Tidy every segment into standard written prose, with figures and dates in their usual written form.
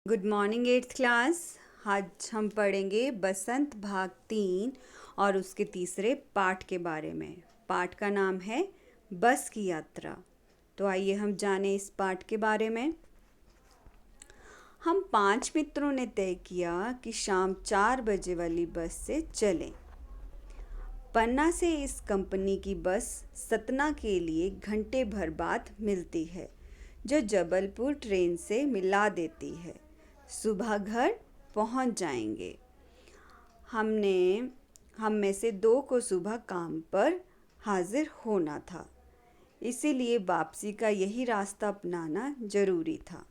Good morning eighth class. आज हम पढ़ेंगे बसंत भाग 3 और उसके तीसरे पाठ के बारे में। पाठ का नाम है बस की यात्रा। तो आइए हम जानें इस पाठ के बारे में। हम 5 मित्रों ने तय किया कि शाम 4 बजे वाली बस से चलें। पन्ना से इस कंपनी की बस सतना के लिए घंटे भर बाद मिलती है, जो जबलपुर ट्रेन से मिला देती है। सुबह घर पहुंच जाएंगे। हम में से 2 को सुबह काम पर हाजिर होना था, इसीलिए वापसी का यही रास्ता अपनाना जरूरी था।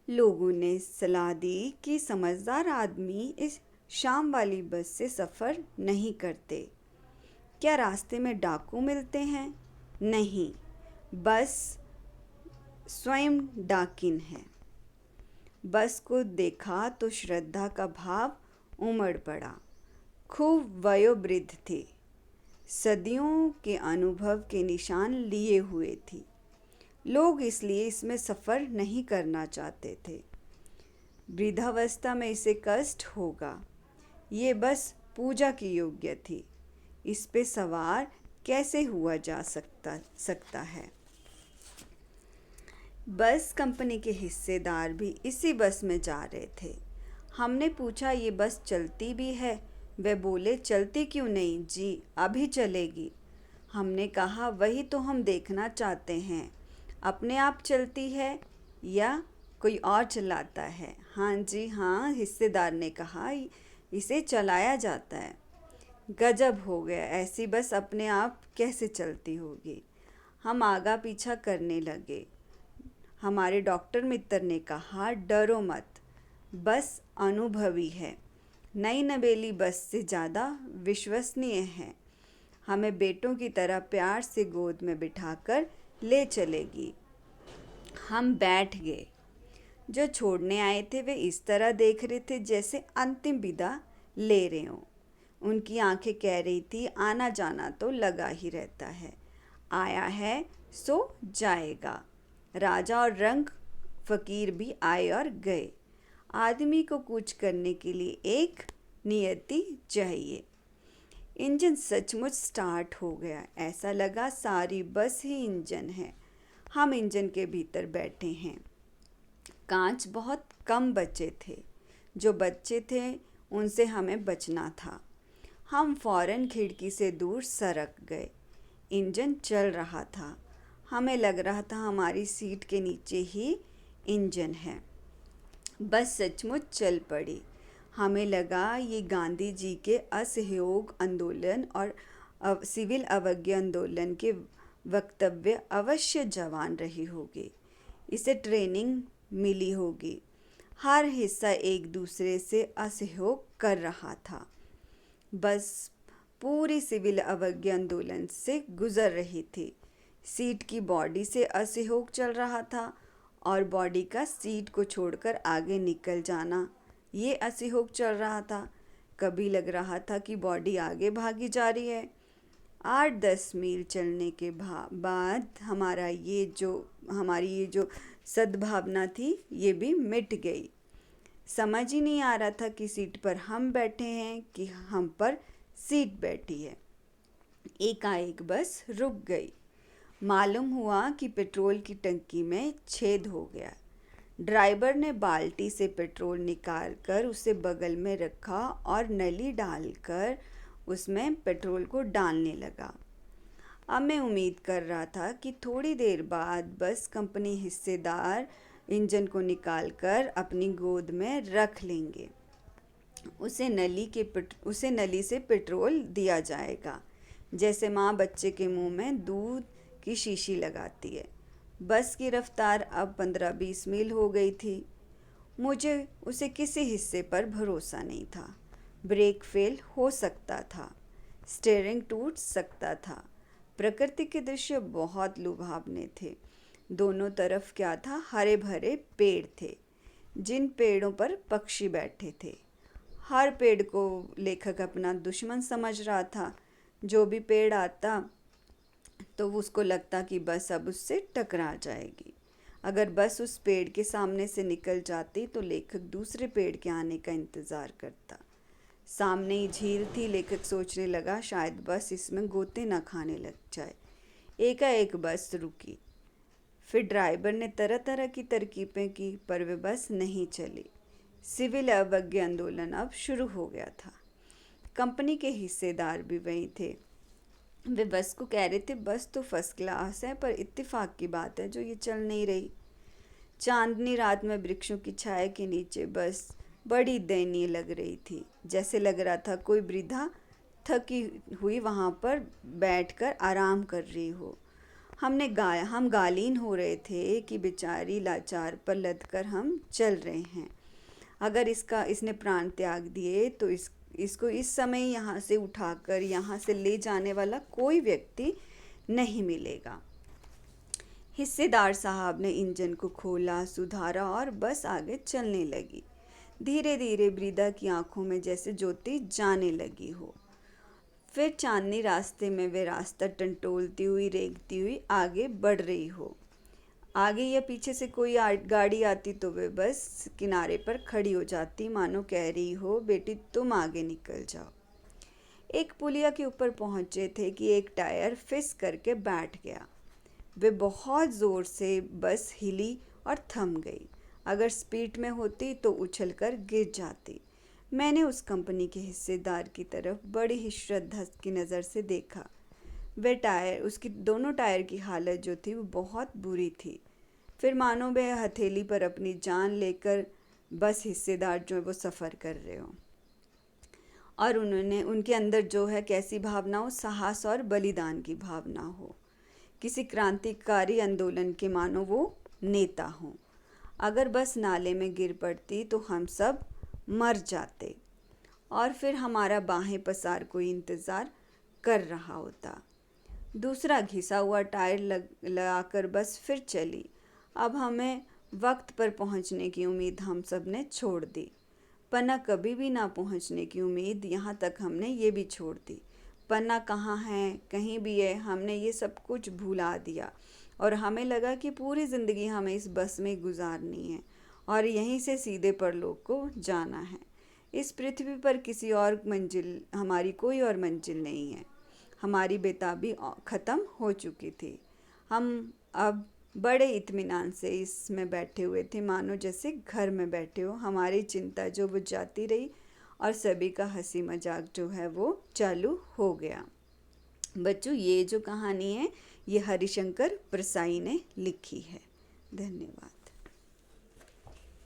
लोगों ने सलाह दी कि समझदार आदमी इस शाम वाली बस से सफ़र नहीं करते। क्या रास्ते में डाकू मिलते हैं? नहीं, बस स्वयं डाकिन है। बस को देखा तो श्रद्धा का भाव उमड़ पड़ा। खूब वयोवृद्ध थी, सदियों के अनुभव के निशान लिए हुए थी। लोग इसलिए इसमें सफ़र नहीं करना चाहते थे। वृद्धावस्था में इसे कष्ट होगा। ये बस पूजा की योग्य थी। इस पे सवार कैसे हुआ जा सकता है। बस कंपनी के हिस्सेदार भी इसी बस में जा रहे थे। हमने पूछा, ये बस चलती भी है? वे बोले, चलती क्यों नहीं जी, अभी चलेगी। हमने कहा, वही तो हम देखना चाहते हैं, अपने आप चलती है या कोई और चलाता है? हाँ जी हाँ, हिस्सेदार ने कहा, इसे चलाया जाता है। गजब हो गया, ऐसी बस अपने आप कैसे चलती होगी। हम आगा पीछा करने लगे। हमारे डॉक्टर मित्र ने कहा, डरो मत, बस अनुभवी है, नई नवेली बस से ज़्यादा विश्वसनीय है, हमें बेटों की तरह प्यार से गोद में बिठाकर ले चलेगी। हम बैठ गए। जो छोड़ने आए थे वे इस तरह देख रहे थे जैसे अंतिम विदा ले रहे हों। उनकी आंखें कह रही थी, आना जाना तो लगा ही रहता है, आया है सो जाएगा। राजा और रंग फकीर भी आए और गए। आदमी को कुछ करने के लिए एक नियति चाहिए। इंजन सचमुच स्टार्ट हो गया। ऐसा लगा सारी बस ही इंजन है। हम इंजन के भीतर बैठे हैं। कांच बहुत कम बचे थे। जो बच्चे थे उनसे हमें बचना था। हम फौरन खिड़की से दूर सरक गए। इंजन चल रहा था। हमें लग रहा था हमारी सीट के नीचे ही इंजन है। बस सचमुच चल पड़ी। हमें लगा ये गांधी जी के असहयोग आंदोलन और सिविल अवज्ञा आंदोलन के वक्तव्य अवश्य जवान रही होगी। इसे ट्रेनिंग मिली होगी। हर हिस्सा एक दूसरे से असहयोग कर रहा था। बस पूरी सिविल अवज्ञा आंदोलन से गुजर रही थी। सीट की बॉडी से असहयोग चल रहा था और बॉडी का सीट को छोड़कर आगे निकल जाना, ये असहयोग चल रहा था। कभी लग रहा था कि बॉडी आगे भागी जा रही है। 8-10 मील चलने के बाद हमारी ये जो सद्भावना थी ये भी मिट गई। समझ ही नहीं आ रहा था कि सीट पर हम बैठे हैं कि हम पर सीट बैठी है। एकाएक बस रुक गई। मालूम हुआ कि पेट्रोल की टंकी में छेद हो गया। ड्राइवर ने बाल्टी से पेट्रोल निकालकर उसे बगल में रखा और नली डालकर उसमें पेट्रोल को डालने लगा। अब मैं उम्मीद कर रहा था कि थोड़ी देर बाद बस कंपनी हिस्सेदार इंजन को निकालकर अपनी गोद में रख लेंगे। उसे नली से पेट्रोल दिया जाएगा, जैसे माँ बच्चे के मुंह में दूध की शीशी लगाती है। बस की रफ्तार अब 15-20 मील हो गई थी। मुझे उसे किसी हिस्से पर भरोसा नहीं था। ब्रेक फेल हो सकता था, स्टीयरिंग टूट सकता था। प्रकृति के दृश्य बहुत लुभावने थे। दोनों तरफ क्या था, हरे भरे पेड़ थे, जिन पेड़ों पर पक्षी बैठे थे। हर पेड़ को लेखक अपना दुश्मन समझ रहा था। जो भी पेड़ आता तो उसको लगता कि बस अब उससे टकरा जाएगी। अगर बस उस पेड़ के सामने से निकल जाती तो लेखक दूसरे पेड़ के आने का इंतज़ार करता। सामने ही झील थी। लेखक सोचने लगा शायद बस इसमें गोते न खाने लग जाए। एकाएक बस रुकी। फिर ड्राइवर ने तरह तरह की तरकीबें की पर वे बस नहीं चली। सिविल अवज्ञा आंदोलन अब शुरू हो गया था। कंपनी के हिस्सेदार भी वहीं थे। वे बस को कह रहे थे बस तो फर्स्ट क्लास है पर इत्तेफाक की बात है जो ये चल नहीं रही। चांदनी रात में वृक्षों की छाया के नीचे बस बड़ी दयनीय लग रही थी। जैसे लग रहा था कोई वृद्धा थकी हुई वहाँ पर बैठकर आराम कर रही हो। हम गालीन हो रहे थे कि बेचारी लाचार पर लदकर हम चल रहे हैं। अगर इसने प्राण त्याग दिए तो इसको इस समय यहाँ से उठाकर यहाँ से ले जाने वाला कोई व्यक्ति नहीं मिलेगा। हिस्सेदार साहब ने इंजन को खोला, सुधारा और बस आगे चलने लगी। धीरे धीरे वृद्धा की आंखों में जैसे ज्योति जाने लगी हो। फिर चांदनी रास्ते में वे रास्ता टंटोलती हुई रेंगती हुई आगे बढ़ रही हो। आगे या पीछे से कोई गाड़ी आती तो वे बस किनारे पर खड़ी हो जाती, मानो कह रही हो बेटी तुम आगे निकल जाओ। एक पुलिया के ऊपर पहुंचे थे कि एक टायर फिस करके बैठ गया। वे बहुत ज़ोर से बस हिली और थम गई। अगर स्पीड में होती तो उछलकर गिर जाती। मैंने उस कंपनी के हिस्सेदार की तरफ बड़ी ही श्रद्धा की नज़र से देखा। उसकी दोनों टायर की हालत जो थी वो बहुत बुरी थी। फिर मानो वे हथेली पर अपनी जान लेकर बस हिस्सेदार जो है वो सफ़र कर रहे हो और उनके अंदर जो है कैसी भावना हो, साहस और बलिदान की भावना हो। किसी क्रांतिकारी आंदोलन के मानो वो नेता हों। अगर बस नाले में गिर पड़ती तो हम सब मर जाते और फिर हमारा बाहें पसार कोई इंतज़ार कर रहा होता। दूसरा घिसा हुआ टायर लगाकर बस फिर चली। अब हमें वक्त पर पहुंचने की उम्मीद हम सब ने छोड़ दी। पन्ना कभी भी ना पहुंचने की उम्मीद, यहाँ तक हमने ये भी छोड़ दी। पन्ना कहाँ है, कहीं भी है, हमने ये सब कुछ भुला दिया और हमें लगा कि पूरी ज़िंदगी हमें इस बस में गुजारनी है और यहीं से सीधे परलोक को जाना है। इस पृथ्वी पर हमारी कोई और मंजिल नहीं है। हमारी बेताबी ख़त्म हो चुकी थी। हम अब बड़े इत्मीनान से इसमें बैठे हुए थे, मानो जैसे घर में बैठे हो। हमारी चिंता जो वो जाती रही और सभी का हंसी मजाक जो है वो चालू हो गया। बच्चों, ये जो कहानी है ये हरिशंकर परसाई ने लिखी है। धन्यवाद।